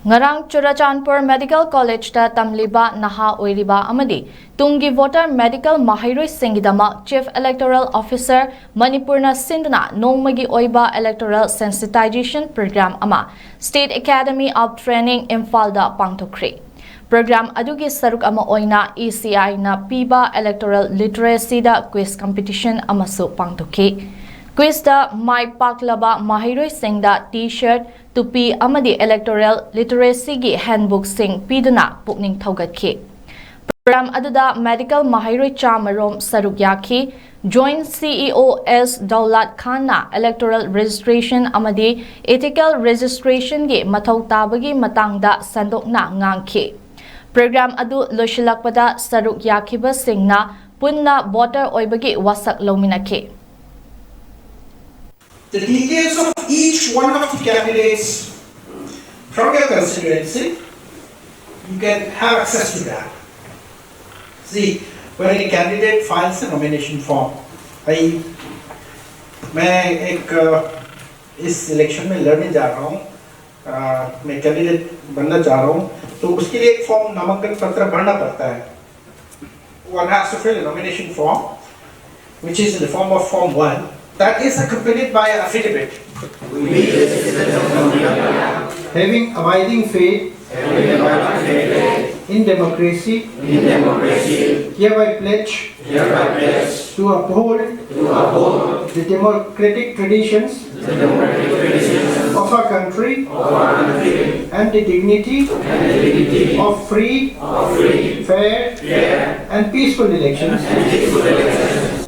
Ngarang Churachandpur Medical College ta tamliba naha oiriba amadi tungi voter medical mahairoi singidama Chief Electoral Officer Manipurna Sinduna nongmagi oiba electoral sensitization program ama State Academy of Training Imphal-da pangthokre. Program adugi saruk ama oina ECI na piba electoral literacy da quiz competition amasu pangthokhe. Quiz da mai paklaba mahairoi singda t-shirt tupi amadi electoral literacy gi handbook sing piduna pukning thaugatkhe. Program aduda medical mahairoi chamarom saruk yakhi. Joint CEO S. Daulat Khan na electoral registration amadi ethical registration gi mathau tabagi matangda sandokna ngangkhe. Program adu loshilakpada saruk yakhiba singna punna voter oibagi wasak lominakhe. The details of each one of the candidates from your constituency, you can have access to that. See, when a candidate files a nomination form, मैं इस election में लड़ने जा रहा हूँ, मैं candidate बनना चाह रहा हूँ, तो उसके लिए एक फॉर्म नामांकन पत्र भरना पड़ता है. One has to fill a nomination form, which is in the form of Form 1. That is accompanied by an affidavit. Having abiding faith in democracy, hereby pledge to uphold the democratic traditions of our country and the dignity of free, fair and peaceful elections